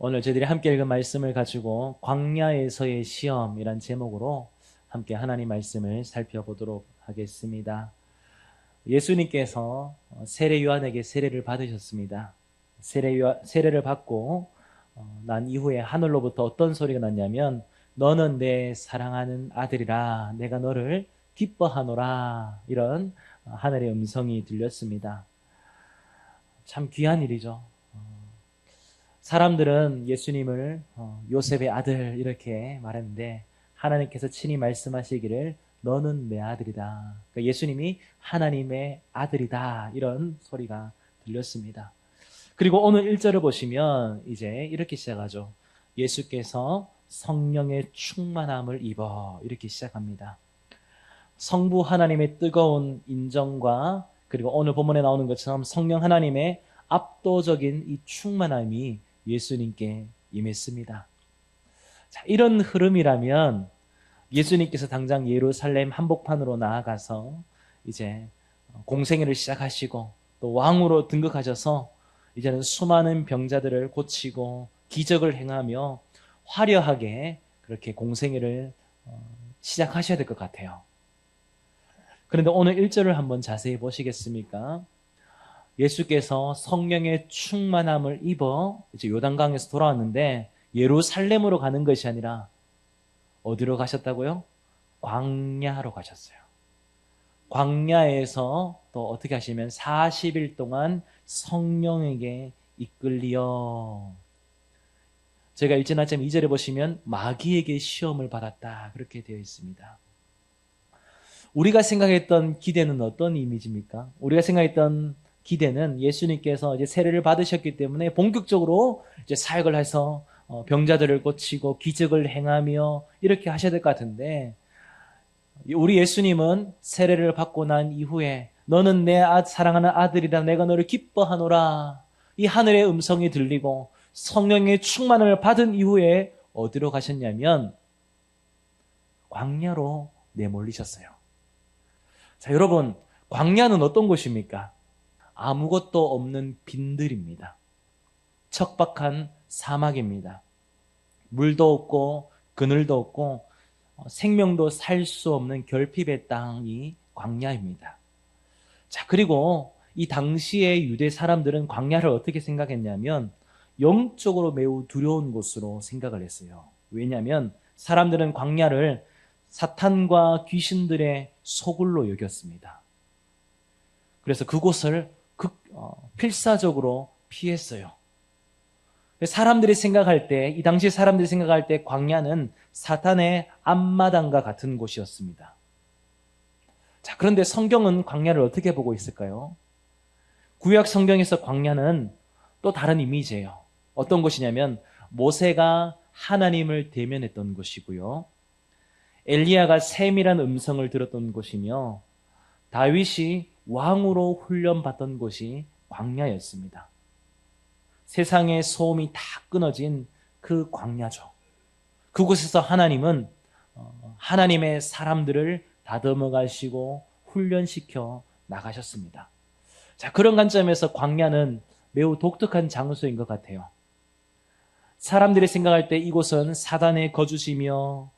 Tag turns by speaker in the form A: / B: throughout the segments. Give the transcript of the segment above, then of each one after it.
A: 오늘 저희들이 함께 읽은 말씀을 가지고 광야에서의 시험이란 제목으로 함께 하나님 말씀을 살펴보도록 하겠습니다. 예수님께서 세례 요한에게 세례를 받으셨습니다. 세례를 받고 난 이후에 하늘로부터 어떤 소리가 났냐면 너는 내 사랑하는 아들이라 내가 너를 기뻐하노라, 이런 하늘의 음성이 들렸습니다. 참 귀한 일이죠. 사람들은 예수님을 요셉의 아들 이렇게 말했는데 하나님께서 친히 말씀하시기를 너는 내 아들이다. 그러니까 예수님이 하나님의 아들이다, 이런 소리가 들렸습니다. 그리고 오늘 1절을 보시면 이제 이렇게 시작하죠. 예수께서 성령의 충만함을 입어, 이렇게 시작합니다. 성부 하나님의 뜨거운 인정과 그리고 오늘 본문에 나오는 것처럼 성령 하나님의 압도적인 이 충만함이 예수님께 임했습니다. 자, 이런 흐름이라면 예수님께서 당장 예루살렘 한복판으로 나아가서 이제 공생애를 시작하시고 또 왕으로 등극하셔서 이제는 수많은 병자들을 고치고 기적을 행하며 화려하게 그렇게 공생애를 시작하셔야 될 것 같아요. 그런데 오늘 1절을 한번 자세히 보시겠습니까? 예수께서 성령의 충만함을 입어 이제 요단강에서 돌아왔는데 예루살렘으로 가는 것이 아니라 어디로 가셨다고요? 광야로 가셨어요. 광야에서 또 어떻게 하시면 40일 동안 성령에게 이끌리어, 제가 읽진 않지만 2절에 보시면 마귀에게 시험을 받았다, 그렇게 되어 있습니다. 우리가 생각했던 기대는 어떤 이미지입니까? 우리가 생각했던 기대는 예수님께서 이제 세례를 받으셨기 때문에 본격적으로 이제 사역을 해서 병자들을 고치고 기적을 행하며 이렇게 하셔야 될 것 같은데, 우리 예수님은 세례를 받고 난 이후에 너는 내 사랑하는 아들이라 내가 너를 기뻐하노라, 이 하늘의 음성이 들리고 성령의 충만을 받은 이후에 어디로 가셨냐면 광야로 내몰리셨어요. 자, 여러분, 광야는 어떤 곳입니까? 아무것도 없는 빈들입니다. 척박한 사막입니다. 물도 없고 그늘도 없고 생명도 살 수 없는 결핍의 땅이 광야입니다. 자, 그리고 이 당시의 유대 사람들은 광야를 어떻게 생각했냐면 영적으로 매우 두려운 곳으로 생각을 했어요. 왜냐하면 사람들은 광야를 사탄과 귀신들의 소굴로 여겼습니다. 그래서 그곳을 필사적으로 피했어요. 사람들이 생각할 때, 이 당시 사람들이 생각할 때 광야는 사탄의 앞마당과 같은 곳이었습니다. 자, 그런데 성경은 광야를 어떻게 보고 있을까요? 구약 성경에서 광야는 또 다른 이미지예요. 어떤 곳이냐면 모세가 하나님을 대면했던 곳이고요, 엘리야가 세밀한 음성을 들었던 곳이며 다윗이 왕으로 훈련받던 곳이 광야였습니다. 세상의 소음이 다 끊어진 그 광야죠. 그곳에서 하나님은 하나님의 사람들을 다듬어 가시고 훈련시켜 나가셨습니다. 자, 그런 관점에서 광야는 매우 독특한 장소인 것 같아요. 사람들이 생각할 때 이곳은 사단의 거주지며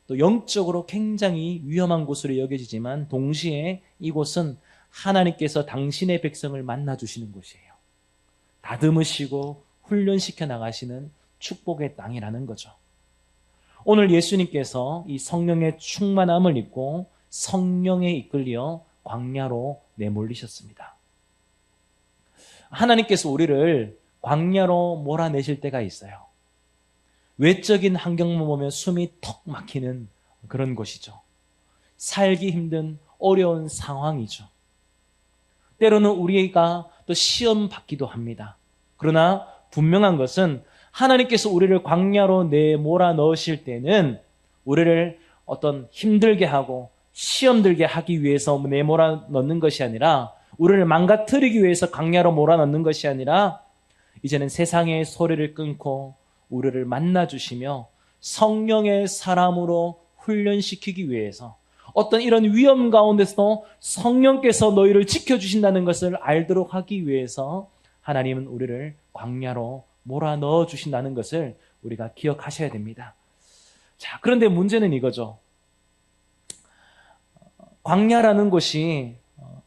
A: 또 영적으로 굉장히 위험한 곳으로 여겨지지만 동시에 이곳은 하나님께서 당신의 백성을 만나주시는 곳이에요. 다듬으시고 훈련시켜 나가시는 축복의 땅이라는 거죠. 오늘 예수님께서 이 성령의 충만함을 입고 성령에 이끌려 광야로 내몰리셨습니다. 하나님께서 우리를 광야로 몰아내실 때가 있어요. 외적인 환경만 보면 숨이 턱 막히는 그런 곳이죠. 살기 힘든 어려운 상황이죠. 때로는 우리가 또 시험 받기도 합니다. 그러나 분명한 것은 하나님께서 우리를 광야로 내몰아 넣으실 때는 우리를 어떤 힘들게 하고 시험 들게 하기 위해서 내몰아 넣는 것이 아니라, 우리를 망가뜨리기 위해서 광야로 몰아넣는 것이 아니라 이제는 세상의 소리를 끊고 우리를 만나주시며 성령의 사람으로 훈련시키기 위해서 어떤 이런 위험 가운데서도 성령께서 너희를 지켜주신다는 것을 알도록 하기 위해서 하나님은 우리를 광야로 몰아넣어 주신다는 것을 우리가 기억하셔야 됩니다. 자, 그런데 문제는 이거죠. 광야라는 곳이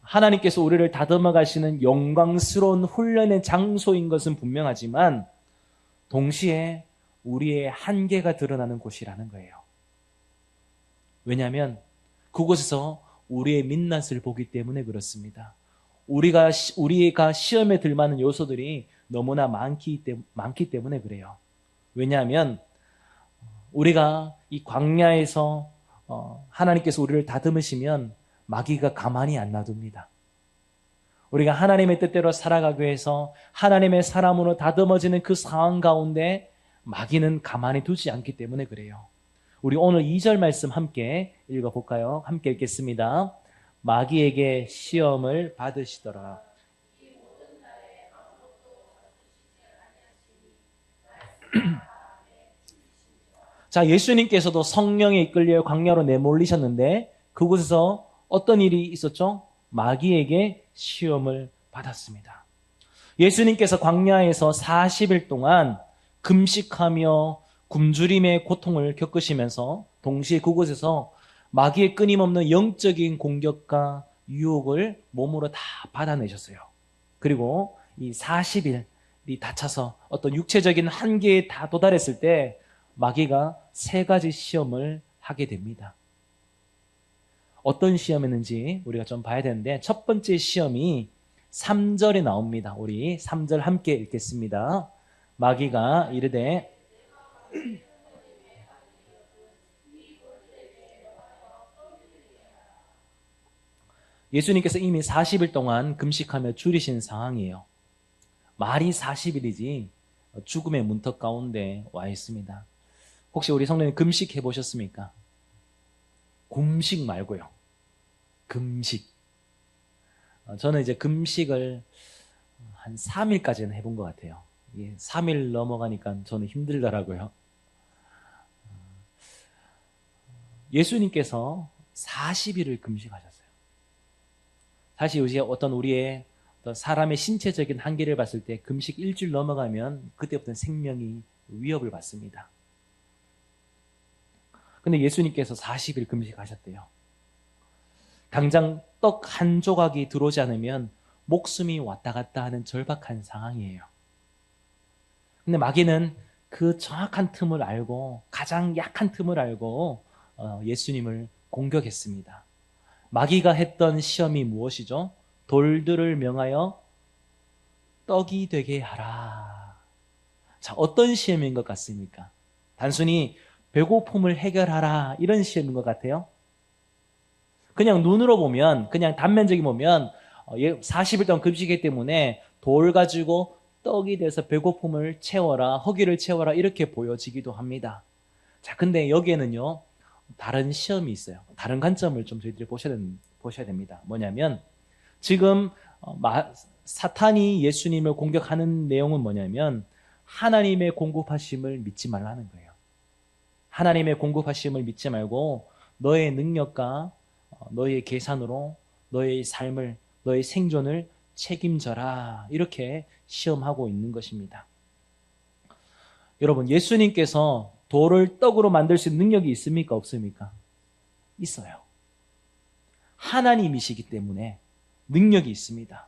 A: 하나님께서 우리를 다듬어 가시는 영광스러운 훈련의 장소인 것은 분명하지만 동시에 우리의 한계가 드러나는 곳이라는 거예요. 왜냐하면 그곳에서 우리의 민낯을 보기 때문에 그렇습니다. 우리가 시험에 들만한 요소들이 너무나 많기 때문에 그래요. 왜냐하면 우리가 이 광야에서 하나님께서 우리를 다듬으시면 마귀가 가만히 안 놔둡니다. 우리가 하나님의 뜻대로 살아가기 위해서 하나님의 사람으로 다듬어지는 그 상황 가운데 마귀는 가만히 두지 않기 때문에 그래요. 우리 오늘 2절 말씀 함께 읽어볼까요? 함께 읽겠습니다. 마귀에게 시험을 받으시더라. 자, 예수님께서도 성령에 이끌려 광야로 내몰리셨는데 그곳에서 어떤 일이 있었죠? 마귀에게 시험을 받았습니다. 예수님께서 광야에서 40일 동안 금식하며 굶주림의 고통을 겪으시면서 동시에 그곳에서 마귀의 끊임없는 영적인 공격과 유혹을 몸으로 다 받아내셨어요. 그리고 이 40일이 다 차서 어떤 육체적인 한계에 다 도달했을 때 마귀가 3가지 시험을 하게 됩니다. 어떤 시험이었는지 우리가 좀 봐야 되는데 첫 번째 시험이 3절에 나옵니다. 우리 3절 함께 읽겠습니다. 마귀가 이르되 예수님께서 이미 40일 동안 금식하며 줄이신 상황이에요. 말이 40일이지 죽음의 문턱 가운데 와 있습니다. 혹시 우리 성도님 금식해 보셨습니까? 금식 말고요. 금식. 저는 이제 금식을 한 3일까지는 해본 것 같아요. 3일 넘어가니까 저는 힘들더라고요. 예수님께서 40일을 금식하셨어요. 사실 요새 어떤 우리의 어떤 사람의 신체적인 한계를 봤을 때 금식 일주일 넘어가면 그때부터는 생명이 위협을 받습니다. 근데 예수님께서 40일 금식하셨대요. 당장 떡 한 조각이 들어오지 않으면 목숨이 왔다 갔다 하는 절박한 상황이에요. 근데 마귀는 그 정확한 틈을 알고 가장 약한 틈을 알고 예수님을 공격했습니다. 마귀가 했던 시험이 무엇이죠? 돌들을 명하여 떡이 되게 하라. 자, 어떤 시험인 것 같습니까? 단순히 배고픔을 해결하라 이런 시험인 것 같아요. 그냥 눈으로 보면, 그냥 단면적인 보면 40일 동안 금식했기 때문에 돌 가지고 떡이 돼서 배고픔을 채워라, 허기를 채워라 이렇게 보여지기도 합니다. 자, 근데 여기에는요 다른 시험이 있어요. 다른 관점을 좀 저희들이 보셔야 됩니다. 뭐냐면 지금 사탄이 예수님을 공격하는 내용은 뭐냐면 하나님의 공급하심을 믿지 말라는 거예요. 하나님의 공급하심을 믿지 말고 너의 능력과 너의 계산으로 너의 삶을, 너의 생존을 책임져라 이렇게 시험하고 있는 것입니다. 여러분, 예수님께서 돌을 떡으로 만들 수 있는 능력이 있습니까? 없습니까? 있어요. 하나님이시기 때문에 능력이 있습니다.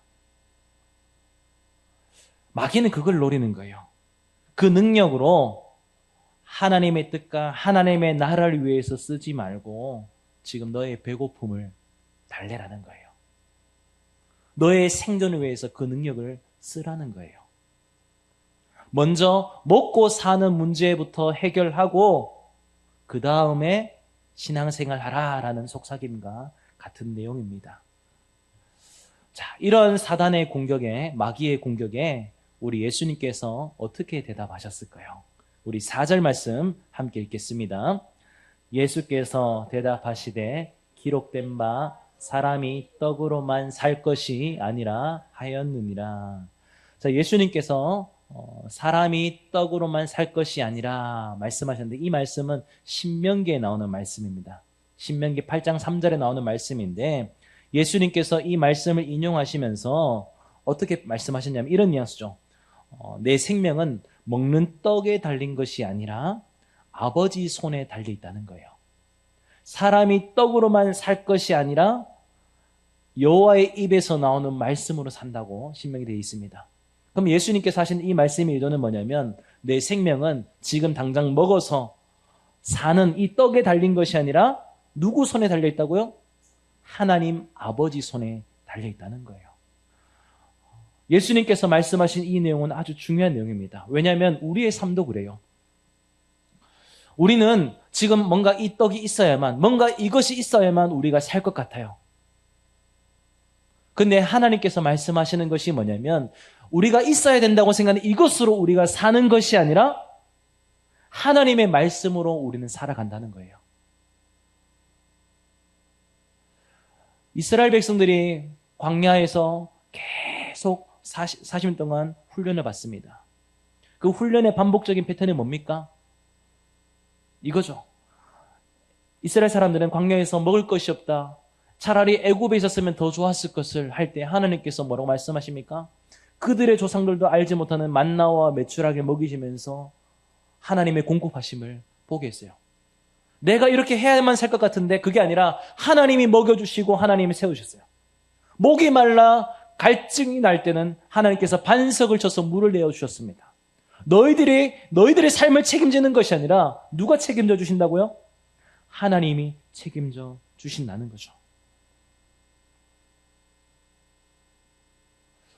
A: 마귀는 그걸 노리는 거예요. 그 능력으로 하나님의 뜻과 하나님의 나라를 위해서 쓰지 말고 지금 너의 배고픔을 달래라는 거예요. 너의 생존을 위해서 그 능력을 쓰라는 거예요. 먼저 먹고 사는 문제부터 해결하고 그 다음에 신앙생활 하라라는 속삭임과 같은 내용입니다. 자, 이런 사단의 공격에, 마귀의 공격에 우리 예수님께서 어떻게 대답하셨을까요? 우리 4절 말씀 함께 읽겠습니다. 예수께서 대답하시되 기록된 바 사람이 떡으로만 살 것이 아니라 하였느니라. 자, 예수님께서 사람이 떡으로만 살 것이 아니라 말씀하셨는데 이 말씀은 신명기에 나오는 말씀입니다. 신명기 8장 3절에 나오는 말씀인데 예수님께서 이 말씀을 인용하시면서 어떻게 말씀하셨냐면 이런 뉘앙스죠. 내 생명은 먹는 떡에 달린 것이 아니라 아버지 손에 달려 있다는 거예요. 사람이 떡으로만 살 것이 아니라 여호와의 입에서 나오는 말씀으로 산다고 신명이 되어 있습니다. 그럼 예수님께서 하신 이 말씀의 의도는 뭐냐면 내 생명은 지금 당장 먹어서 사는 이 떡에 달린 것이 아니라 누구 손에 달려 있다고요? 하나님 아버지 손에 달려 있다는 거예요. 예수님께서 말씀하신 이 내용은 아주 중요한 내용입니다. 왜냐하면 우리의 삶도 그래요. 우리는 지금 뭔가 이 떡이 있어야만, 뭔가 이것이 있어야만 우리가 살 것 같아요. 근데 하나님께서 말씀하시는 것이 뭐냐면 우리가 있어야 된다고 생각하는 이것으로 우리가 사는 것이 아니라 하나님의 말씀으로 우리는 살아간다는 거예요. 이스라엘 백성들이 광야에서 계속 40년 동안 훈련을 받습니다. 그 훈련의 반복적인 패턴이 뭡니까? 이거죠. 이스라엘 사람들은 광야에서 먹을 것이 없다. 차라리 애굽에 있었으면 더 좋았을 것을 할 때 하나님께서 뭐라고 말씀하십니까? 그들의 조상들도 알지 못하는 만나와 메추라기를 먹이시면서 하나님의 공급하심을 보게 했어요. 내가 이렇게 해야만 살 것 같은데 그게 아니라 하나님이 먹여주시고 하나님이 세우셨어요. 목이 말라 갈증이 날 때는 하나님께서 반석을 쳐서 물을 내어주셨습니다. 너희들의 삶을 책임지는 것이 아니라 누가 책임져 주신다고요? 하나님이 책임져 주신다는 거죠.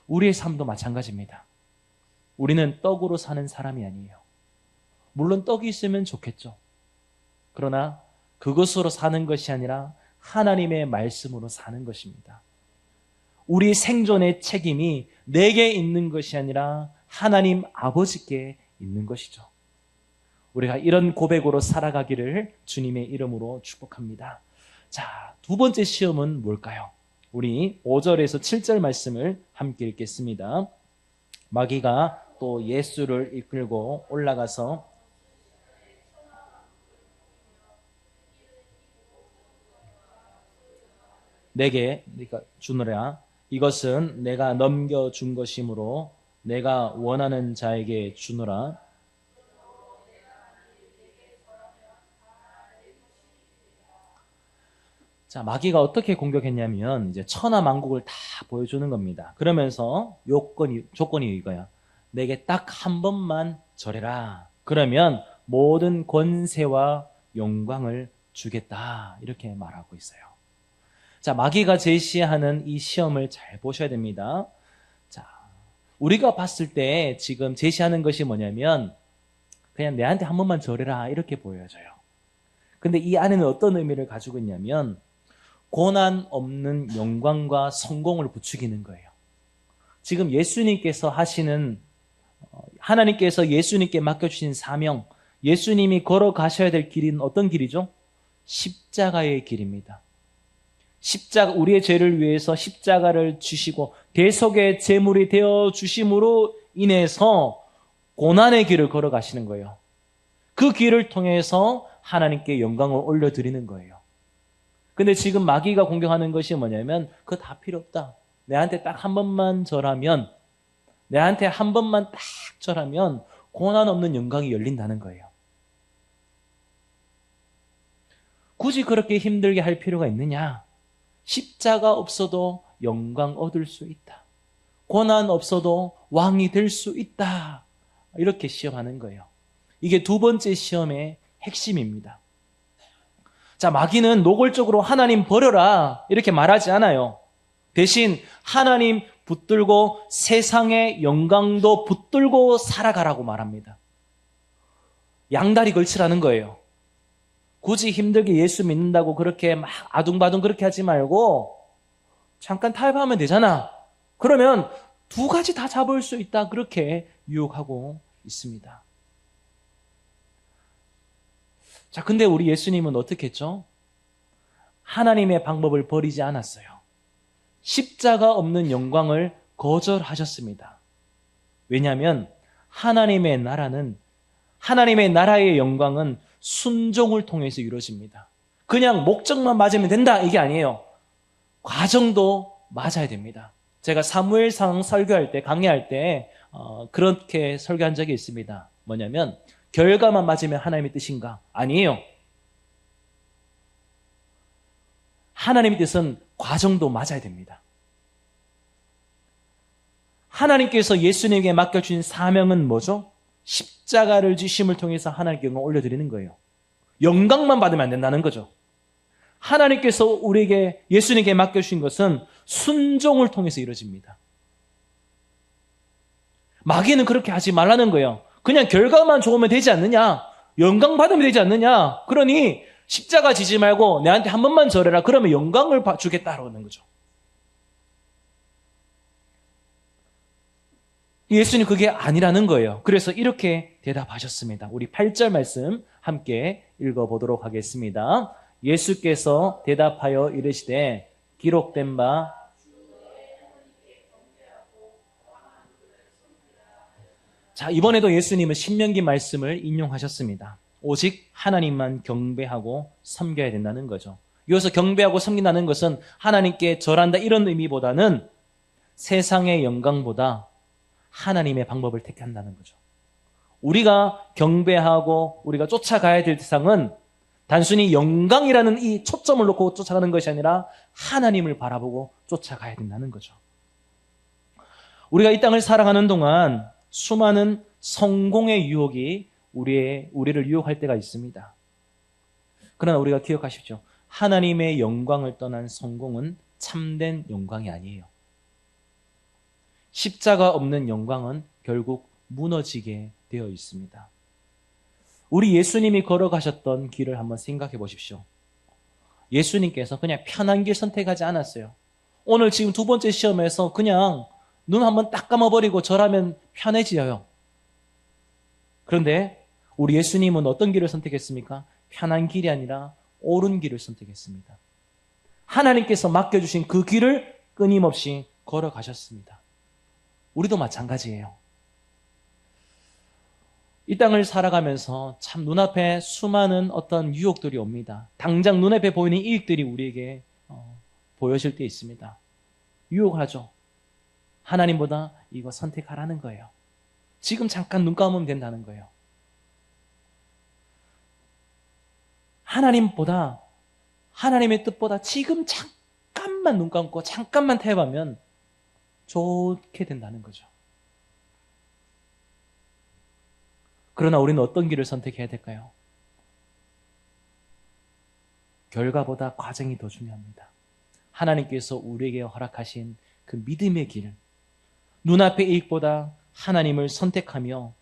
A: 우리의 삶도 마찬가지입니다. 우리는 떡으로 사는 사람이 아니에요. 물론 떡이 있으면 좋겠죠. 그러나 그것으로 사는 것이 아니라 하나님의 말씀으로 사는 것입니다. 우리 생존의 책임이 내게 있는 것이 아니라 하나님 아버지께 있는 것이죠. 우리가 이런 고백으로 살아가기를 주님의 이름으로 축복합니다. 자, 두 번째 시험은 뭘까요? 우리 5절에서 7절 말씀을 함께 읽겠습니다. 마귀가 또 예수를 이끌고 올라가서 내게 주노라. 이것은 내가 넘겨준 것이므로 내가 원하는 자에게 주노라. 자, 마귀가 어떻게 공격했냐면 이제 천하만국을 다 보여주는 겁니다. 그러면서 조건이 이거야. 내게 딱 한 번만 절해라. 그러면 모든 권세와 영광을 주겠다. 이렇게 말하고 있어요. 자, 마귀가 제시하는 이 시험을 잘 보셔야 됩니다. 자, 우리가 봤을 때 지금 제시하는 것이 뭐냐면 그냥 내한테 한 번만 절해라 이렇게 보여져요. 근데 이 안에는 어떤 의미를 가지고 있냐면 고난 없는 영광과 성공을 부추기는 거예요. 지금 예수님께서 하시는 하나님께서 예수님께 맡겨주신 사명, 예수님이 걸어가셔야 될 길은 어떤 길이죠? 십자가의 길입니다. 우리의 죄를 위해서 십자가를 주시고 대속의 제물이 되어 주심으로 인해서 고난의 길을 걸어가시는 거예요. 그 길을 통해서 하나님께 영광을 올려드리는 거예요. 근데 지금 마귀가 공격하는 것이 뭐냐면 그거 다 필요 없다. 내한테 딱 한 번만 절하면 고난 없는 영광이 열린다는 거예요. 굳이 그렇게 힘들게 할 필요가 있느냐? 십자가 없어도 영광 얻을 수 있다. 고난 없어도 왕이 될 수 있다. 이렇게 시험하는 거예요. 이게 두 번째 시험의 핵심입니다. 자, 마귀는 노골적으로 하나님 버려라 이렇게 말하지 않아요. 대신 하나님 붙들고 세상의 영광도 붙들고 살아가라고 말합니다. 양다리 걸치라는 거예요. 굳이 힘들게 예수 믿는다고 그렇게 막 아둥바둥 그렇게 하지 말고 잠깐 타협하면 되잖아. 그러면 두 가지 다 잡을 수 있다. 그렇게 유혹하고 있습니다. 자, 근데 우리 예수님은 어떻게 했죠? 하나님의 방법을 버리지 않았어요. 십자가 없는 영광을 거절하셨습니다. 왜냐하면 하나님의 나라의 영광은 순종을 통해서 이루어집니다. 그냥 목적만 맞으면 된다 이게 아니에요. 과정도 맞아야 됩니다. 제가 사무엘상 설교할 때 강의할 때 그렇게 설교한 적이 있습니다. 뭐냐면 결과만 맞으면 하나님의 뜻인가? 아니에요. 하나님의 뜻은 과정도 맞아야 됩니다. 하나님께서 예수님에게 맡겨주신 사명은 뭐죠? 십자가를 지심을 통해서 하나님께 영광을 올려드리는 거예요. 영광만 받으면 안 된다는 거죠. 하나님께서 우리에게 예수님에게 맡겨주신 것은 순종을 통해서 이루어집니다. 마귀는 그렇게 하지 말라는 거예요. 그냥 결과만 좋으면 되지 않느냐? 영광 받으면 되지 않느냐? 그러니 십자가 지지 말고 내한테 한 번만 절해라. 그러면 영광을 주겠다라고 하는 거죠. 예수님 그게 아니라는 거예요. 그래서 이렇게 대답하셨습니다. 우리 8절 말씀 함께 읽어보도록 하겠습니다. 예수께서 대답하여 이르시되 기록된 바 자, 이번에도 예수님은 신명기 말씀을 인용하셨습니다. 오직 하나님만 경배하고 섬겨야 된다는 거죠. 여기서 경배하고 섬긴다는 것은 하나님께 절한다 이런 의미보다는 세상의 영광보다 하나님의 방법을 택한다는 거죠. 우리가 경배하고 우리가 쫓아가야 될 대상은 단순히 영광이라는 이 초점을 놓고 쫓아가는 것이 아니라 하나님을 바라보고 쫓아가야 된다는 거죠. 우리가 이 땅을 살아가는 동안 수많은 성공의 유혹이 우리를 유혹할 때가 있습니다. 그러나 우리가 기억하십시오. 하나님의 영광을 떠난 성공은 참된 영광이 아니에요. 십자가 없는 영광은 결국 무너지게 되어 있습니다. 우리 예수님이 걸어가셨던 길을 한번 생각해 보십시오. 예수님께서 그냥 편한 길 선택하지 않았어요. 오늘 지금 두 번째 시험에서 그냥 눈 한번 딱 감아버리고 절하면 편해져요. 그런데 우리 예수님은 어떤 길을 선택했습니까? 편한 길이 아니라 옳은 길을 선택했습니다. 하나님께서 맡겨주신 그 길을 끊임없이 걸어가셨습니다. 우리도 마찬가지예요. 이 땅을 살아가면서 참 눈앞에 수많은 어떤 유혹들이 옵니다. 당장 눈앞에 보이는 이익들이 우리에게 보여질 때 있습니다. 유혹하죠. 하나님보다 이거 선택하라는 거예요. 지금 잠깐 눈 감으면 된다는 거예요. 하나님보다, 하나님의 뜻보다 지금 잠깐만 눈 감고 잠깐만 태워보면 좋게 된다는 거죠. 그러나 우리는 어떤 길을 선택해야 될까요? 결과보다 과정이 더 중요합니다. 하나님께서 우리에게 허락하신 그 믿음의 길, 눈앞의 이익보다 하나님을 선택하며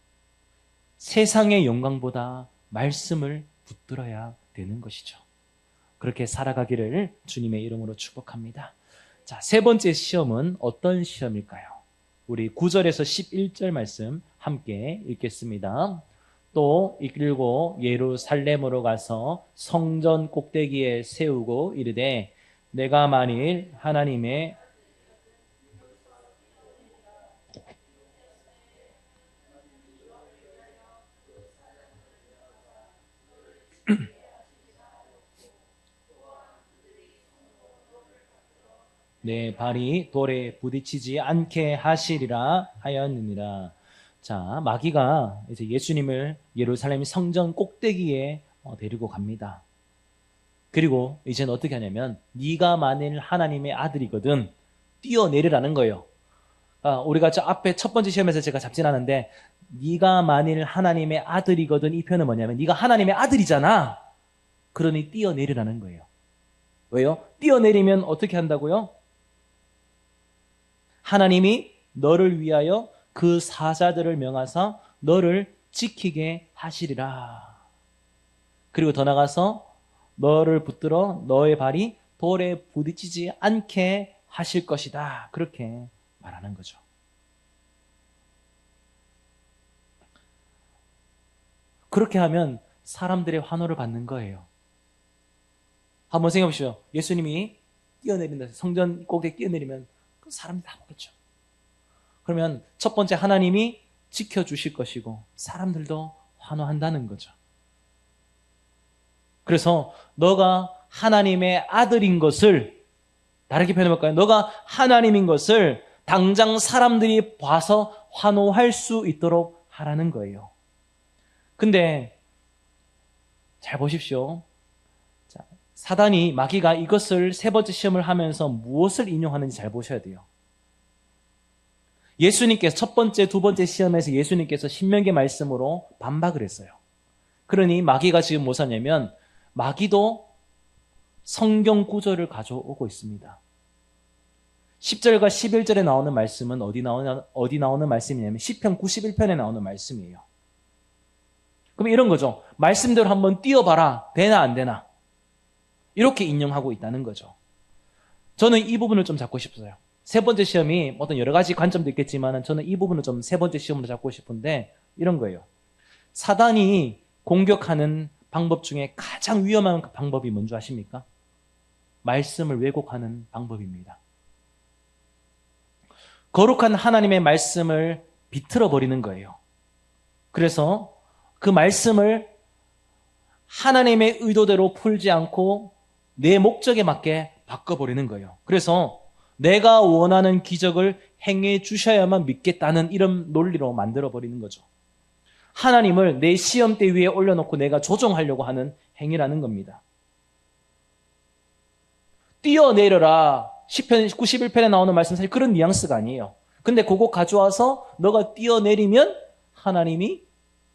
A: 세상의 영광보다 말씀을 붙들어야 되는 것이죠. 그렇게 살아가기를 주님의 이름으로 축복합니다. 자, 세 번째 시험은 어떤 시험일까요? 우리 9절에서 11절 말씀 함께 읽겠습니다. 또 이끌고 예루살렘으로 가서 성전 꼭대기에 세우고 이르되 내가 만일 하나님의 내 발이 돌에 부딪히지 않게 하시리라 하였느니라. 자, 마귀가 이제 예수님을 예루살렘 성전 꼭대기에 데리고 갑니다. 그리고 이제는 어떻게 하냐면 네가 만일 하나님의 아들이거든 뛰어내리라는 거예요. 우리가 저 앞에 첫 번째 시험에서 제가 잡진 않은데 네가 만일 하나님의 아들이거든 이 표현은 뭐냐면 네가 하나님의 아들이잖아. 그러니 뛰어내리라는 거예요. 왜요? 뛰어내리면 어떻게 한다고요? 하나님이 너를 위하여 그 사자들을 명하사 너를 지키게 하시리라. 그리고 더 나가서 너를 붙들어 너의 발이 돌에 부딪히지 않게 하실 것이다. 그렇게 말하는 거죠. 그렇게 하면 사람들의 환호를 받는 거예요. 한번 생각해 보시죠. 예수님이 뛰어내린다. 성전 꼭대기 뛰어내리면 사람들이 다 보겠죠. 그러면 첫 번째 하나님이 지켜주실 것이고 사람들도 환호한다는 거죠. 그래서 너가 하나님의 아들인 것을 다르게 표현해 볼까요? 너가 하나님인 것을 당장 사람들이 봐서 환호할 수 있도록 하라는 거예요. 근데 잘 보십시오. 자, 사단이, 마귀가 이것을 세 번째 시험을 하면서 무엇을 인용하는지 잘 보셔야 돼요. 예수님께서 첫 번째, 두 번째 시험에서 예수님께서 신명기 말씀으로 반박을 했어요. 그러니 마귀가 지금 뭐 하냐면 마귀도 성경 구절을 가져오고 있습니다. 10절과 11절에 나오는 말씀은 어디 나오는 말씀이냐면 시편 91편에 나오는 말씀이에요. 그럼 이런 거죠. 말씀대로 한번 띄워봐라. 되나 안 되나. 이렇게 인용하고 있다는 거죠. 저는 이 부분을 좀 잡고 싶어요. 세 번째 시험이 어떤 여러 가지 관점도 있겠지만 저는 이 부분을 좀 세 번째 시험으로 잡고 싶은데 이런 거예요. 사단이 공격하는 방법 중에 가장 위험한 방법이 뭔지 아십니까? 말씀을 왜곡하는 방법입니다. 거룩한 하나님의 말씀을 비틀어 버리는 거예요. 그래서 그 말씀을 하나님의 의도대로 풀지 않고 내 목적에 맞게 바꿔버리는 거예요. 그래서 내가 원하는 기적을 행해 주셔야만 믿겠다는 이런 논리로 만들어버리는 거죠. 하나님을 내 시험대 위에 올려놓고 내가 조종하려고 하는 행위라는 겁니다. 뛰어내려라. 시편 91편에 나오는 말씀 사실 그런 뉘앙스가 아니에요. 근데 그거 가져와서 너가 뛰어내리면 하나님이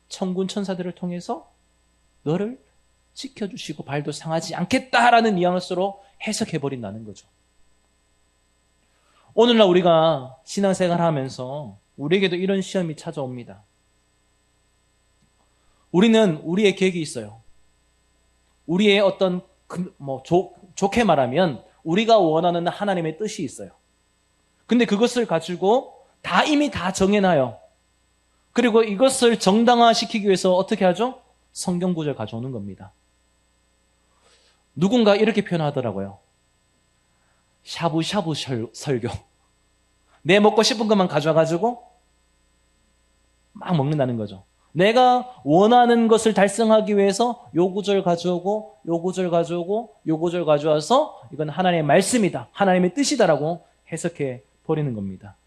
A: 천군 천사들을 통해서 너를 지켜주시고 발도 상하지 않겠다라는 뉘앙스로 해석해버린다는 거죠. 오늘날 우리가 신앙생활 하면서 우리에게도 이런 시험이 찾아옵니다. 우리는 우리의 계획이 있어요. 우리의 어떤 좋게 말하면 우리가 원하는 하나님의 뜻이 있어요. 근데 그것을 가지고 이미 다 정해놔요. 그리고 이것을 정당화시키기 위해서 어떻게 하죠? 성경 구절 가져오는 겁니다. 누군가 이렇게 표현하더라고요. 샤브샤브 설교. 내 먹고 싶은 것만 가져와가지고 막 먹는다는 거죠. 내가 원하는 것을 달성하기 위해서 요 구절 가져오고 요 구절 가져오고 요 구절 가져와서 이건 하나님의 말씀이다. 하나님의 뜻이다라고 해석해 버리는 겁니다.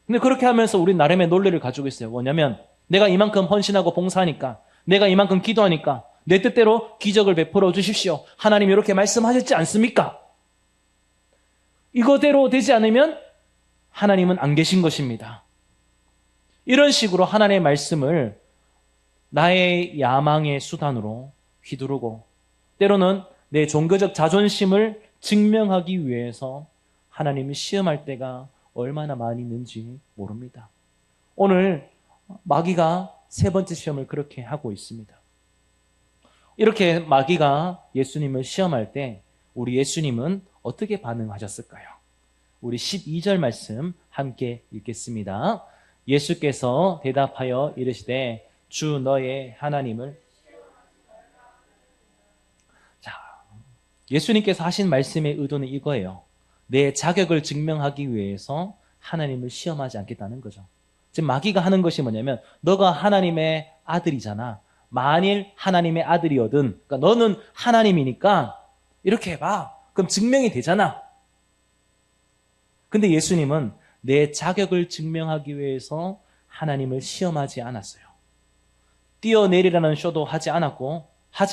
A: 근데 그렇게 하면서 우리 나름의 논리를 가지고 있어요. 뭐냐면 내가 이만큼 헌신하고 봉사하니까 내가 이만큼 기도하니까 내 뜻대로 기적을 베풀어 주십시오. 하나님 이렇게 말씀하셨지 않습니까? 이거대로 되지 않으면 하나님은 안 계신 것입니다. 이런 식으로 하나님의 말씀을 나의 야망의 수단으로 휘두르고 때로는 내 종교적 자존심을 증명하기 위해서 하나님을 시험할 때가 얼마나 많이 있는지 모릅니다. 오늘 마귀가 세 번째 시험을 그렇게 하고 있습니다. 이렇게 마귀가 예수님을 시험할 때 우리 예수님은 어떻게 반응하셨을까요? 우리 12절 말씀 함께 읽겠습니다. 예수께서 대답하여 이르시되 주 너의 하나님을. 자, 예수님께서 하신 말씀의 의도는 이거예요. 내 자격을 증명하기 위해서 하나님을 시험하지 않겠다는 거죠. 지금 마귀가 하는 것이 뭐냐면 너가 하나님의 아들이잖아. 만일 하나님의 아들이거든. 그러니까 너는 하나님이니까 이렇게 해봐. 그럼 증명이 되잖아. 근데 예수님은 내 자격을 증명하기 위해서 하나님을 시험하지 않았어요. 뛰어내리라는 쇼도 하지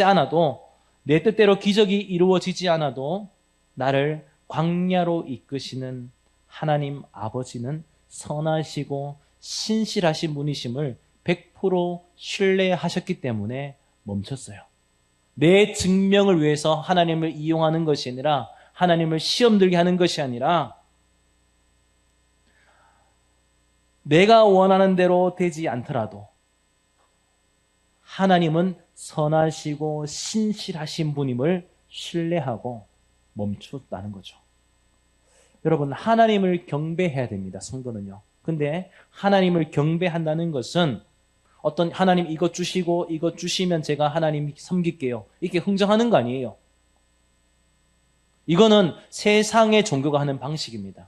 A: 않아도 내 뜻대로 기적이 이루어지지 않아도 나를 광야로 이끄시는 하나님 아버지는 선하시고 신실하신 분이심을 100% 신뢰하셨기 때문에 멈췄어요. 내 증명을 위해서 하나님을 이용하는 것이 아니라 하나님을 시험 들게 하는 것이 아니라 내가 원하는 대로 되지 않더라도 하나님은 선하시고 신실하신 분임을 신뢰하고 멈췄다는 거죠. 여러분, 하나님을 경배해야 됩니다. 성도는요. 근데 하나님을 경배한다는 것은 어떤 하나님 이것 주시고 이것 주시면 제가 하나님 섬길게요. 이렇게 흥정하는 거 아니에요. 이거는 세상의 종교가 하는 방식입니다.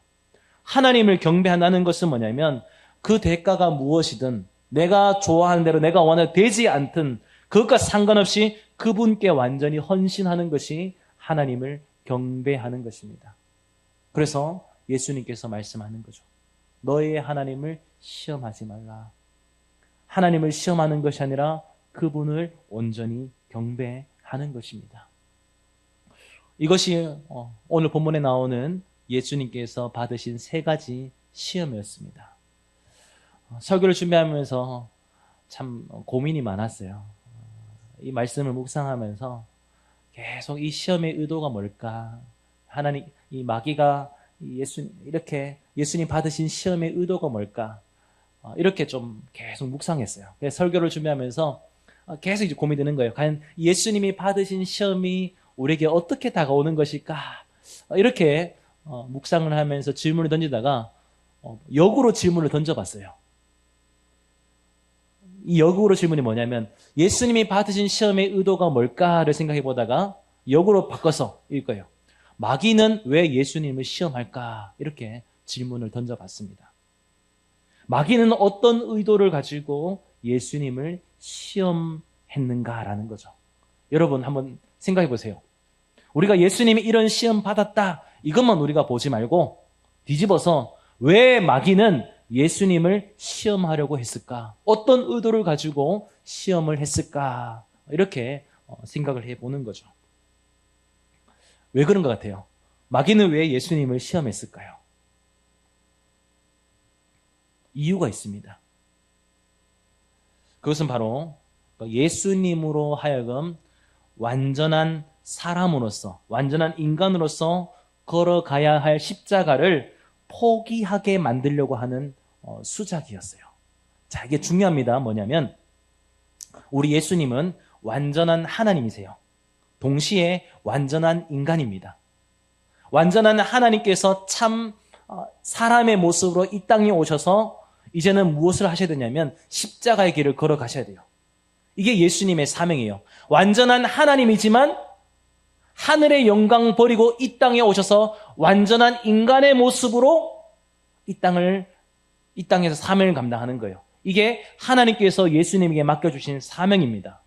A: 하나님을 경배한다는 것은 뭐냐면 그 대가가 무엇이든 내가 좋아하는 대로 내가 원하는 대로 되지 않든 그것과 상관없이 그분께 완전히 헌신하는 것이 하나님을 경배하는 것입니다. 그래서 예수님께서 말씀하는 거죠. 너의 하나님을 시험하지 말라. 하나님을 시험하는 것이 아니라 그분을 온전히 경배하는 것입니다. 이것이 오늘 본문에 나오는 예수님께서 받으신 3가지 시험이었습니다. 설교를 준비하면서 참 고민이 많았어요. 이 말씀을 묵상하면서 계속 이 시험의 의도가 뭘까? 하나님, 이 마귀가 이렇게 예수님 받으신 시험의 의도가 뭘까? 이렇게 좀 계속 묵상했어요. 그래서 설교를 준비하면서 계속 이제 고민되는 거예요. 과연 예수님이 받으신 시험이 우리에게 어떻게 다가오는 것일까? 이렇게 묵상을 하면서 질문을 던지다가 역으로 질문을 던져봤어요. 이 역으로 질문이 뭐냐면 예수님이 받으신 시험의 의도가 뭘까를 생각해 보다가 역으로 바꿔서 읽어요. 마귀는 왜 예수님을 시험할까? 이렇게 질문을 던져봤습니다. 마귀는 어떤 의도를 가지고 예수님을 시험했는가라는 거죠. 여러분 한번 생각해 보세요. 우리가 예수님이 이런 시험 받았다 이것만 우리가 보지 말고 뒤집어서 왜 마귀는 예수님을 시험하려고 했을까? 어떤 의도를 가지고 시험을 했을까? 이렇게 생각을 해보는 거죠. 왜 그런 것 같아요? 마귀는 왜 예수님을 시험했을까요? 이유가 있습니다. 그것은 바로 예수님으로 하여금 완전한 사람으로서, 완전한 인간으로서 걸어가야 할 십자가를 포기하게 만들려고 하는 수작이었어요. 자, 이게 중요합니다. 뭐냐면 우리 예수님은 완전한 하나님이세요. 동시에 완전한 인간입니다. 완전한 하나님께서 참 사람의 모습으로 이 땅에 오셔서 이제는 무엇을 하셔야 되냐면 십자가의 길을 걸어가셔야 돼요. 이게 예수님의 사명이에요. 완전한 하나님이지만 하늘의 영광 버리고 이 땅에 오셔서 완전한 인간의 모습으로 이 땅에서 사명을 감당하는 거예요. 이게 하나님께서 예수님에게 맡겨주신 사명입니다.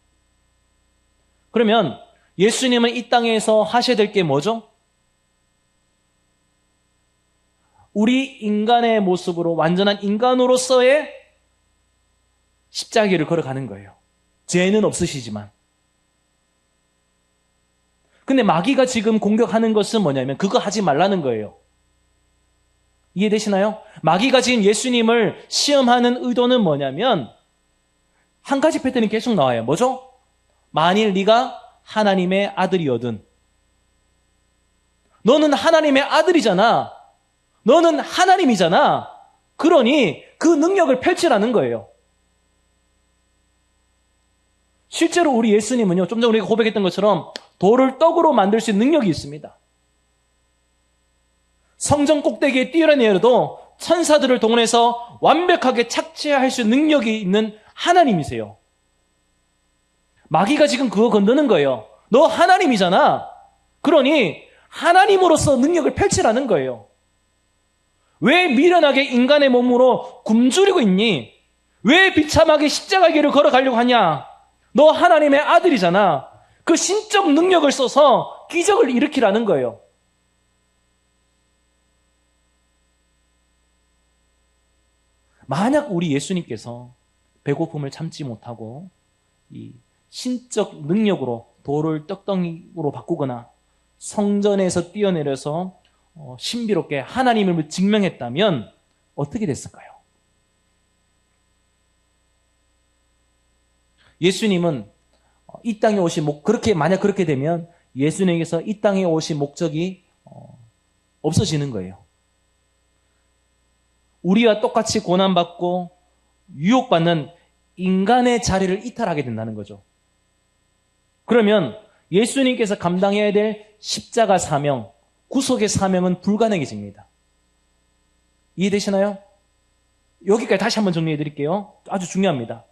A: 그러면 예수님은 이 땅에서 하셔야 될 게 뭐죠? 우리 인간의 모습으로 완전한 인간으로서의 십자가를 걸어가는 거예요. 죄는 없으시지만. 근데 마귀가 지금 공격하는 것은 뭐냐면 그거 하지 말라는 거예요. 이해되시나요? 마귀가 지금 예수님을 시험하는 의도는 뭐냐면 한 가지 패턴이 계속 나와요. 뭐죠? 만일 네가 하나님의 아들이거든. 너는 하나님의 아들이잖아. 너는 하나님이잖아. 그러니 그 능력을 펼치라는 거예요. 실제로 우리 예수님은요, 좀 전에 우리가 고백했던 것처럼 돌을 떡으로 만들 수 있는 능력이 있습니다. 성전 꼭대기에 뛰어내려도 천사들을 동원해서 완벽하게 착지할 수 있는 능력이 있는 하나님이세요. 마귀가 지금 그거 건드는 거예요. 너 하나님이잖아. 그러니 하나님으로서 능력을 펼치라는 거예요. 왜 미련하게 인간의 몸으로 굶주리고 있니? 왜 비참하게 십자가 길을 걸어가려고 하냐? 너 하나님의 아들이잖아. 그 신적 능력을 써서 기적을 일으키라는 거예요. 만약 우리 예수님께서 배고픔을 참지 못하고 이 신적 능력으로 돌을 떡덩이로 바꾸거나 성전에서 뛰어내려서 신비롭게 하나님을 증명했다면 어떻게 됐을까요? 예수님은 이 땅에 오신 만약 그렇게 되면 예수님께서 이 땅에 오신 목적이 없어지는 거예요. 우리와 똑같이 고난받고 유혹받는 인간의 자리를 이탈하게 된다는 거죠. 그러면 예수님께서 감당해야 될 십자가 사명, 구속의 사명은 불가능해집니다. 이해되시나요? 여기까지 다시 한번 정리해 드릴게요. 아주 중요합니다.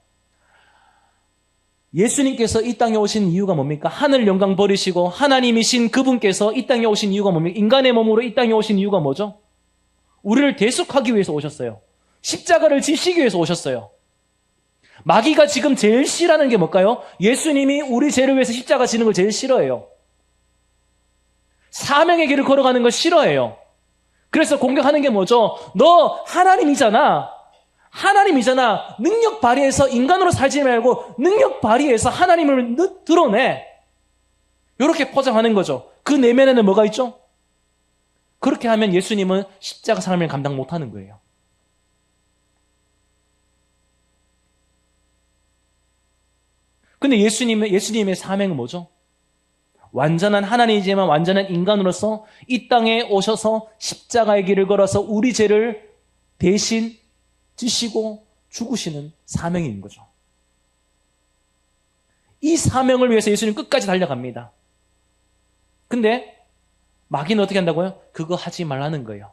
A: 예수님께서 이 땅에 오신 이유가 뭡니까? 하늘 영광 버리시고 하나님이신 그분께서 이 땅에 오신 이유가 뭡니까? 인간의 몸으로 이 땅에 오신 이유가 뭐죠? 우리를 대속하기 위해서 오셨어요. 십자가를 지시기 위해서 오셨어요. 마귀가 지금 제일 싫어하는 게 뭘까요? 예수님이 우리 죄를 위해서 십자가 지는 걸 제일 싫어해요. 사명의 길을 걸어가는 걸 싫어해요. 그래서 공격하는 게 뭐죠? 너 하나님이잖아. 하나님이잖아. 능력 발휘해서 인간으로 살지 말고 능력 발휘해서 하나님을 드러내. 이렇게 포장하는 거죠. 그 내면에는 뭐가 있죠? 그렇게 하면 예수님은 십자가 삶을 감당 못하는 거예요. 근데 예수님의 사명은 뭐죠? 완전한 하나님이지만 완전한 인간으로서 이 땅에 오셔서 십자가의 길을 걸어서 우리 죄를 대신 지시고 죽으시는 사명인 거죠. 이 사명을 위해서 예수님 끝까지 달려갑니다. 근데 마귀는 어떻게 한다고요? 그거 하지 말라는 거예요.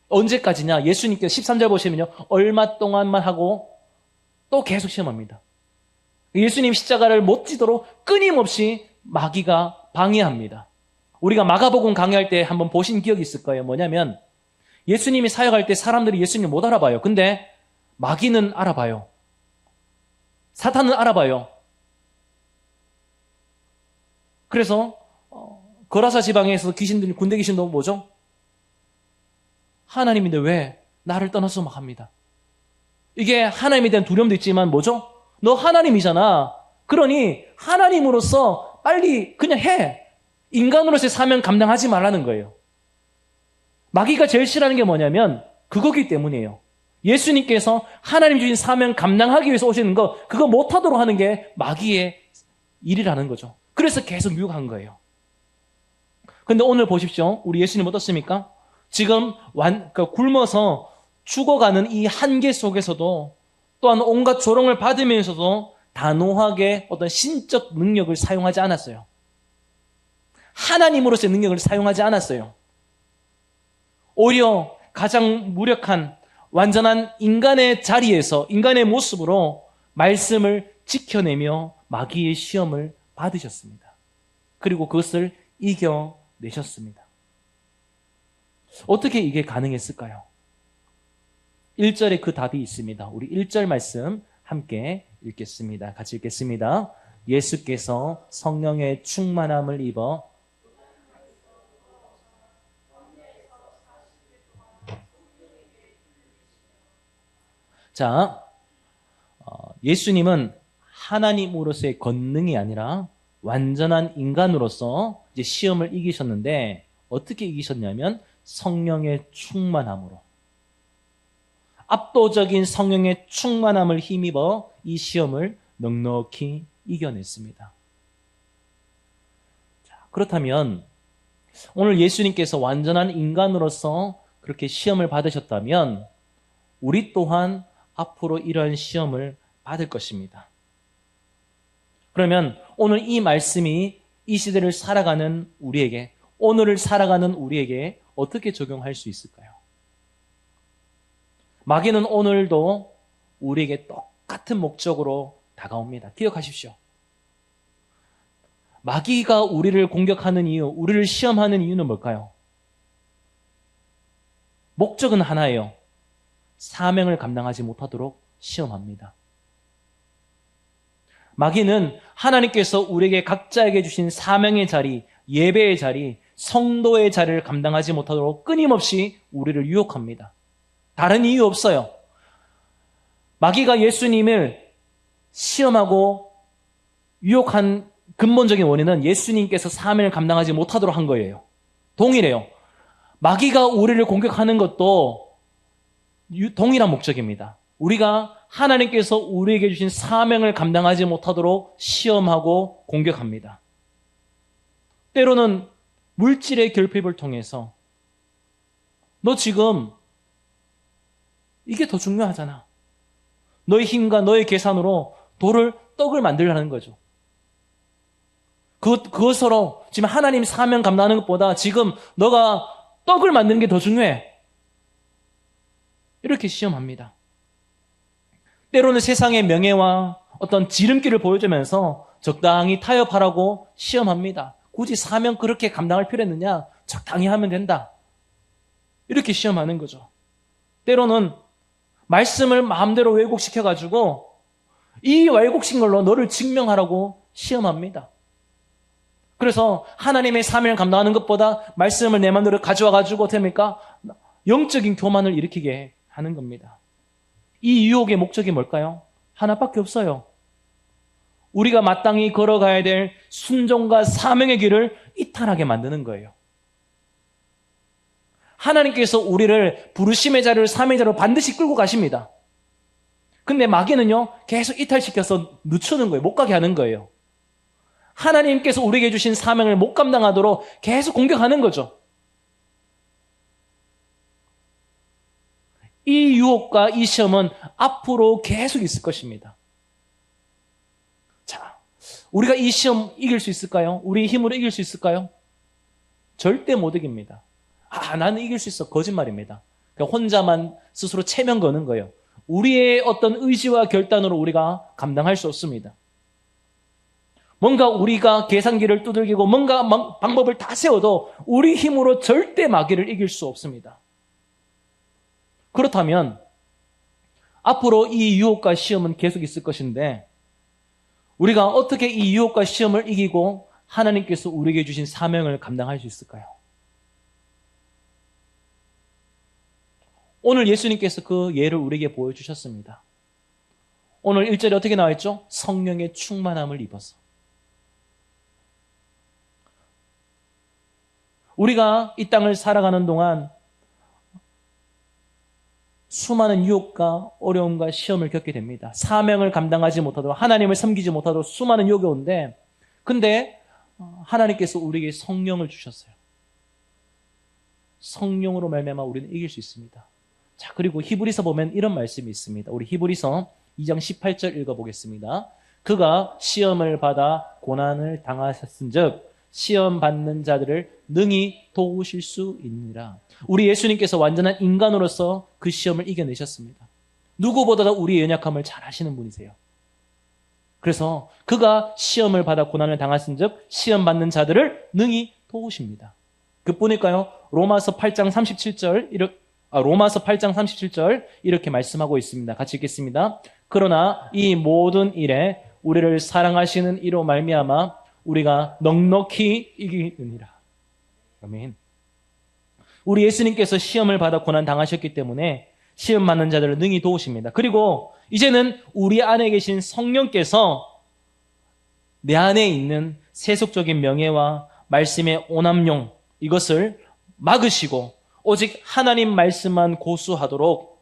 A: 언제까지냐? 예수님께서 13절 보시면요. 얼마 동안만 하고 또 계속 시험합니다. 예수님 십자가를 못 지도록 끊임없이 마귀가 방해합니다. 우리가 마가복음 강의할 때 한번 보신 기억이 있을 거예요. 뭐냐면 예수님이 사역할 때 사람들이 예수님을 못 알아봐요. 근데 마귀는 알아봐요. 사탄은 알아봐요. 그래서 거라사 지방에서 귀신들이 군대 귀신도 뭐죠? 하나님인데 왜 나를 떠나서 막 합니다. 이게 하나님에 대한 두려움도 있지만 뭐죠? 너 하나님이잖아. 그러니 하나님으로서 빨리 그냥 해. 인간으로서의 사명 감당하지 말라는 거예요. 마귀가 제일 싫어하는 게 뭐냐면 그거기 때문이에요. 예수님께서 하나님 주신 사명 감당하기 위해서 오시는 거 그거 못하도록 하는 게 마귀의 일이라는 거죠. 그래서 계속 유혹한 거예요. 근데 오늘 보십시오. 우리 예수님 어떻습니까? 지금 굶어서 죽어가는 이 한계 속에서도 또한 온갖 조롱을 받으면서도 단호하게 어떤 신적 능력을 사용하지 않았어요. 하나님으로서의 능력을 사용하지 않았어요. 오히려 가장 무력한 완전한 인간의 자리에서 인간의 모습으로 말씀을 지켜내며 마귀의 시험을 받으셨습니다. 그리고 그것을 이겨내셨습니다. 어떻게 이게 가능했을까요? 1절에 그 답이 있습니다. 우리 1절 말씀 함께 읽겠습니다. 같이 읽겠습니다. 예수께서 성령의 충만함을 입어 자, 예수님은 하나님으로서의 권능이 아니라 완전한 인간으로서 이제 시험을 이기셨는데 어떻게 이기셨냐면 성령의 충만함으로. 압도적인 성령의 충만함을 힘입어 이 시험을 넉넉히 이겨냈습니다. 자, 그렇다면 오늘 예수님께서 완전한 인간으로서 그렇게 시험을 받으셨다면 우리 또한 앞으로 이러한 시험을 받을 것입니다. 그러면 오늘 이 말씀이 이 시대를 살아가는 우리에게, 오늘을 살아가는 우리에게 어떻게 적용할 수 있을까요? 마귀는 오늘도 우리에게 똑같은 목적으로 다가옵니다. 기억하십시오. 마귀가 우리를 공격하는 이유, 우리를 시험하는 이유는 뭘까요? 목적은 하나예요. 사명을 감당하지 못하도록 시험합니다. 마귀는 하나님께서 우리에게 각자에게 주신 사명의 자리, 예배의 자리, 성도의 자리를 감당하지 못하도록 끊임없이 우리를 유혹합니다. 다른 이유 없어요. 마귀가 예수님을 시험하고 유혹한 근본적인 원인은 예수님께서 사명을 감당하지 못하도록 한 거예요. 동일해요. 마귀가 우리를 공격하는 것도 동일한 목적입니다. 우리가 하나님께서 우리에게 주신 사명을 감당하지 못하도록 시험하고 공격합니다. 때로는 물질의 결핍을 통해서 너 지금 이게 더 중요하잖아. 너의 힘과 너의 계산으로 떡을 만들려는 거죠. 그것으로 지금 하나님 사명 감당하는 것보다 지금 너가 떡을 만드는 게 더 중요해. 이렇게 시험합니다. 때로는 세상의 명예와 어떤 지름길을 보여주면서 적당히 타협하라고 시험합니다. 굳이 사명 그렇게 감당할 필요 있느냐? 적당히 하면 된다. 이렇게 시험하는 거죠. 때로는 말씀을 마음대로 왜곡시켜가지고 이 왜곡신 걸로 너를 증명하라고 시험합니다. 그래서 하나님의 사명을 감당하는 것보다 말씀을 내 마음대로 가져와가지고 어떻게 합니까? 영적인 교만을 일으키게 하는 겁니다. 이 유혹의 목적이 뭘까요? 하나밖에 없어요. 우리가 마땅히 걸어가야 될 순종과 사명의 길을 이탈하게 만드는 거예요. 하나님께서 우리를 부르심의 자리를 사명의 자리로 반드시 끌고 가십니다. 근데 마귀는요, 계속 이탈시켜서 늦추는 거예요. 못 가게 하는 거예요. 하나님께서 우리에게 주신 사명을 못 감당하도록 계속 공격하는 거죠. 이 유혹과 이 시험은 앞으로 계속 있을 것입니다. 자, 우리가 이 시험 이길 수 있을까요? 우리 힘으로 이길 수 있을까요? 절대 못 이깁니다. 나는 이길 수 있어. 거짓말입니다. 그러니까 혼자만 스스로 체면 거는 거예요. 우리의 어떤 의지와 결단으로 우리가 감당할 수 없습니다. 뭔가 우리가 계산기를 두들기고 뭔가 방법을 다 세워도 우리 힘으로 절대 마귀를 이길 수 없습니다. 그렇다면 앞으로 이 유혹과 시험은 계속 있을 것인데 우리가 어떻게 이 유혹과 시험을 이기고 하나님께서 우리에게 주신 사명을 감당할 수 있을까요? 오늘 예수님께서 그 예를 우리에게 보여주셨습니다. 오늘 1절에 어떻게 나와 있죠? 성령의 충만함을 입어서. 우리가 이 땅을 살아가는 동안 수많은 유혹과 어려움과 시험을 겪게 됩니다. 사명을 감당하지 못하도록 하나님을 섬기지 못하도록 수많은 유혹이 오는데 근데 하나님께서 우리에게 성령을 주셨어요. 성령으로 말미암아 우리는 이길 수 있습니다. 자, 그리고 히브리서 보면 이런 말씀이 있습니다. 우리 히브리서 2장 18절 읽어보겠습니다. 그가 시험을 받아 고난을 당하셨은즉 시험 받는 자들을 능히 도우실 수 있느니라. 우리 예수님께서 완전한 인간으로서 그 시험을 이겨내셨습니다. 누구보다도 우리의 연약함을 잘 아시는 분이세요. 그래서 그가 시험을 받아 고난을 당하신즉 시험 받는 자들을 능히 도우십니다. 그뿐일까요? 로마서 8장 37절 이렇게 말씀하고 있습니다. 같이 읽겠습니다. 그러나 이 모든 일에 우리를 사랑하시는 이로 말미암아 우리가 넉넉히 이기느니라. 아멘. 우리 예수님께서 시험을 받아 고난 당하셨기 때문에 시험 받는 자들을 능히 도우십니다. 그리고 이제는 우리 안에 계신 성령께서 내 안에 있는 세속적인 명예와 말씀의 오남용 이것을 막으시고 오직 하나님 말씀만 고수하도록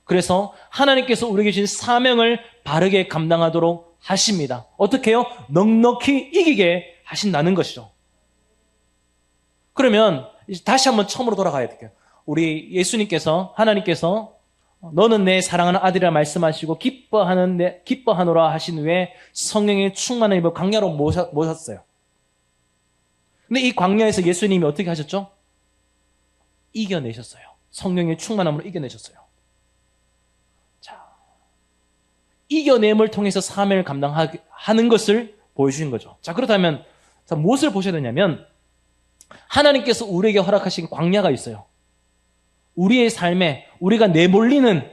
A: 그래서 하나님께서 우리에게 주신 사명을 바르게 감당하도록 하십니다. 어떻게 해요? 넉넉히 이기게 하신다는 것이죠. 그러면 이제 다시 한번 처음으로 돌아가야 돼요. 우리 예수님께서 하나님께서 너는 내 사랑하는 아들이라 말씀하시고 기뻐하노라 하신 후에 성령의 충만한 입을 광야로 모셨어요. 근데 이 광야에서 예수님이 어떻게 하셨죠? 이겨내셨어요. 성령의 충만함으로 이겨내셨어요. 자, 이겨냄을 통해서 사명을 감당하는 것을 보여주신 거죠. 자, 그렇다면 자, 무엇을 보셔야 되냐면 하나님께서 우리에게 허락하신 광야가 있어요. 우리의 삶에 우리가 내몰리는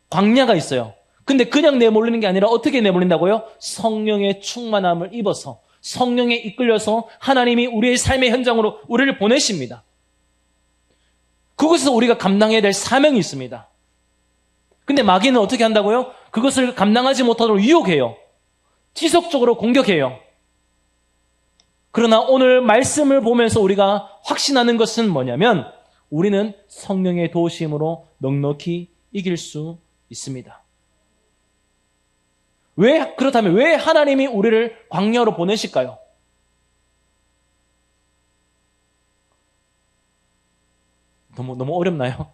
A: 광야가 있어요. 근데 그냥 내몰리는 게 아니라 어떻게 내몰린다고요? 성령의 충만함을 입어서 성령에 이끌려서 하나님이 우리의 삶의 현장으로 우리를 보내십니다. 그곳에서 우리가 감당해야 될 사명이 있습니다. 근데 마귀는 어떻게 한다고요? 그것을 감당하지 못하도록 유혹해요. 지속적으로 공격해요. 그러나 오늘 말씀을 보면서 우리가 확신하는 것은 뭐냐면 우리는 성령의 도우심으로 넉넉히 이길 수 있습니다. 그렇다면 왜 하나님이 우리를 광야로 보내실까요? 너무 어렵나요?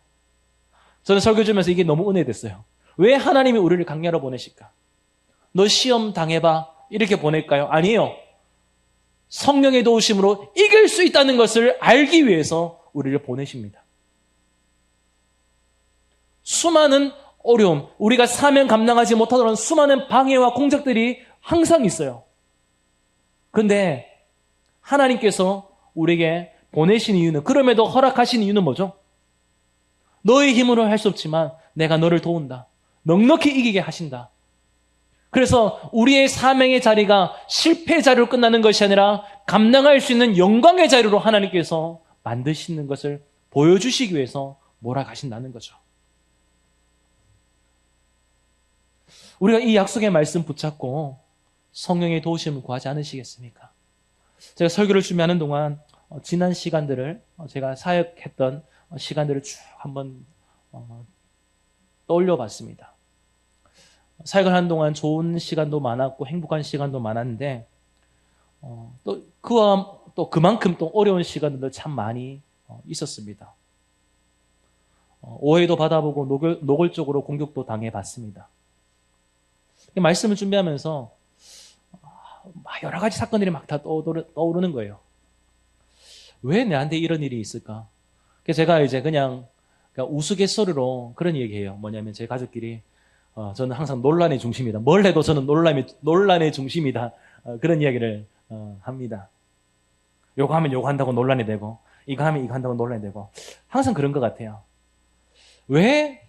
A: 저는 설교 주면서 이게 너무 은혜됐어요. 왜 하나님이 우리를 광야로 보내실까? 너 시험 당해봐 이렇게 보낼까요? 아니에요. 성령의 도우심으로 이길 수 있다는 것을 알기 위해서 우리를 보내십니다. 수많은 어려움, 우리가 사명 감당하지 못하도록 수많은 방해와 공작들이 항상 있어요. 그런데 하나님께서 우리에게 보내신 이유는, 그럼에도 허락하신 이유는 뭐죠? 너의 힘으로 할 수 없지만 내가 너를 도운다. 넉넉히 이기게 하신다. 그래서 우리의 사명의 자리가 실패의 자리로 끝나는 것이 아니라 감당할 수 있는 영광의 자리로 하나님께서 만드시는 것을 보여주시기 위해서 몰아가신다는 거죠. 우리가 이 약속의 말씀 붙잡고 성령의 도우심을 구하지 않으시겠습니까? 제가 설교를 준비하는 동안 지난 시간들을 제가 사역했던 시간들을 쭉 한번 떠올려 봤습니다. 사역을 하는 동안 좋은 시간도 많았고 행복한 시간도 많았는데 또 그와 또 그만큼 또 어려운 시간들도 참 많이 있었습니다. 오해도 받아보고 노골적으로 공격도 당해봤습니다. 말씀을 준비하면서 여러 가지 사건들이 막 다 떠오르는 거예요. 왜 내한테 이런 일이 있을까? 그래서 제가 이제 그냥 우스갯소리로 그런 얘기해요. 뭐냐면 제 가족끼리 저는 항상 논란의 중심이다. 뭘 해도 저는 논란의 중심이다. 그런 이야기를 합니다. 요거 하면 요거 한다고 논란이 되고 이거 하면 이거 한다고 논란이 되고 항상 그런 것 같아요. 왜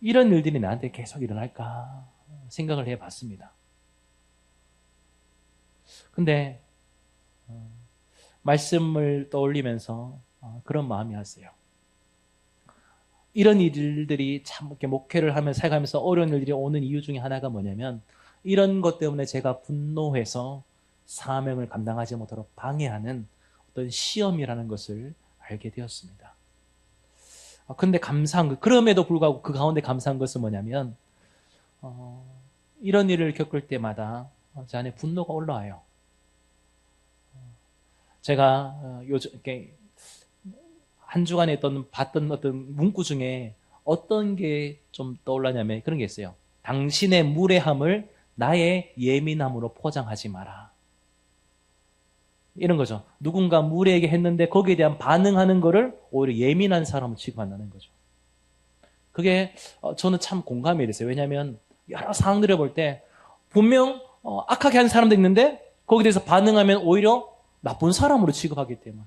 A: 이런 일들이 나한테 계속 일어날까 생각을 해봤습니다. 근데 말씀을 떠올리면서 그런 마음이 왔어요. 이런 일들이 참 이렇게 목회를 하며 살아가면서 어려운 일들이 오는 이유 중에 하나가 뭐냐면 이런 것 때문에 제가 분노해서 사명을 감당하지 못하도록 방해하는 어떤 시험이라는 것을 알게 되었습니다. 근데 그럼에도 불구하고 그 가운데 감사한 것은 뭐냐면 이런 일을 겪을 때마다 제 안에 분노가 올라와요. 제가 요즘 이렇게 한 주간에 봤던 어떤 문구 중에 어떤 게 좀 떠올라냐면 그런 게 있어요. 당신의 무례함을 나의 예민함으로 포장하지 마라. 이런 거죠. 누군가 무례하게 했는데 거기에 대한 반응하는 거를 오히려 예민한 사람을 취급한다는 거죠. 그게 저는 참 공감이 됐어요. 왜냐하면 여러 상황들을 볼 때 분명 악하게 한 사람도 있는데 거기에 대해서 반응하면 오히려 나쁜 사람으로 취급하기 때문에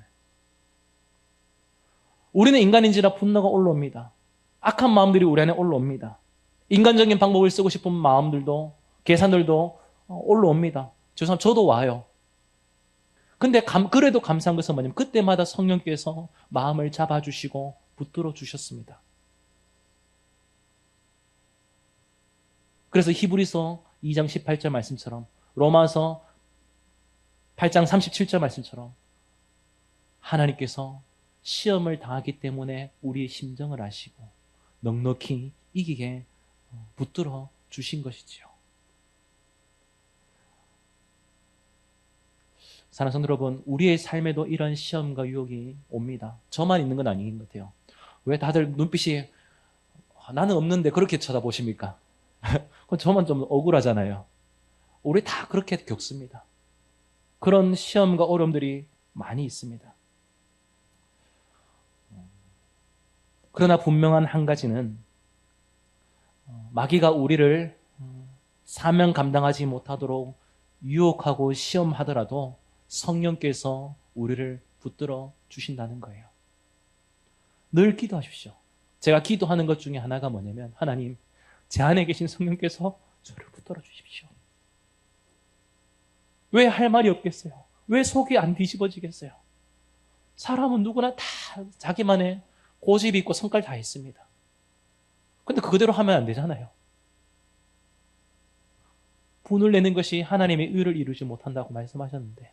A: 우리는 인간인지라 분노가 올라옵니다. 악한 마음들이 우리 안에 올라옵니다. 인간적인 방법을 쓰고 싶은 마음들도 계산들도 올라옵니다. 저도 와요. 근데 그래도 감사한 것은 뭐냐면 그때마다 성령께서 마음을 잡아주시고 붙들어 주셨습니다. 그래서 히브리서 2장 18절 말씀처럼 로마서 8장 37절 말씀처럼 하나님께서 시험을 당하기 때문에 우리의 심정을 아시고 넉넉히 이기게 붙들어 주신 것이지요. 사랑하는 성도 여러분, 우리의 삶에도 이런 시험과 유혹이 옵니다. 저만 있는 건 아닌 것 같아요. 왜 다들 눈빛이 나는 없는데 그렇게 쳐다보십니까? 그건 저만 좀 억울하잖아요. 우리 다 그렇게 겪습니다. 그런 시험과 어려움들이 많이 있습니다. 그러나 분명한 한 가지는 마귀가 우리를 사명 감당하지 못하도록 유혹하고 시험하더라도 성령께서 우리를 붙들어 주신다는 거예요. 늘 기도하십시오. 제가 기도하는 것 중에 하나가 뭐냐면 하나님, 제 안에 계신 성령께서 저를 붙들어 주십시오. 왜 할 말이 없겠어요? 왜 속이 안 뒤집어지겠어요? 사람은 누구나 다 자기만의 고집이 있고 성깔 다 있습니다. 근데 그대로 하면 안 되잖아요. 분을 내는 것이 하나님의 의를 이루지 못한다고 말씀하셨는데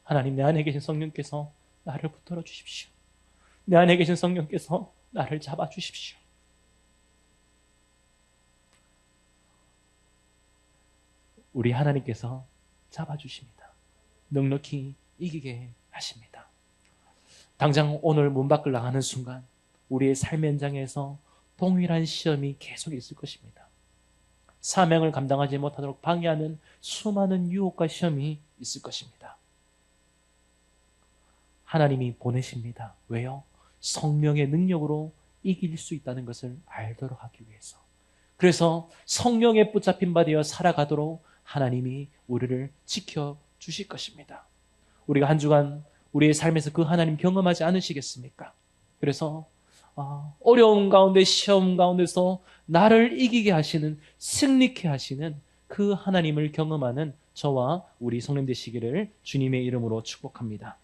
A: 하나님, 내 안에 계신 성령께서 나를 붙들어 주십시오. 내 안에 계신 성령께서 나를 잡아 주십시오. 우리 하나님께서 잡아 주십니다. 넉넉히 이기게 하십니다. 당장 오늘 문 밖을 나가는 순간 우리의 삶의 현장에서 동일한 시험이 계속 있을 것입니다. 사명을 감당하지 못하도록 방해하는 수많은 유혹과 시험이 있을 것입니다. 하나님이 보내십니다. 왜요? 성령의 능력으로 이길 수 있다는 것을 알도록 하기 위해서. 그래서 성령에 붙잡힌 바 되어 살아가도록 하나님이 우리를 지켜주실 것입니다. 우리가 한 주간 우리의 삶에서 그 하나님 경험하지 않으시겠습니까? 그래서 어려운 가운데 시험 가운데서 나를 이기게 하시는, 승리케 하시는 그 하나님을 경험하는 저와 우리 성령 되시기를 주님의 이름으로 축복합니다.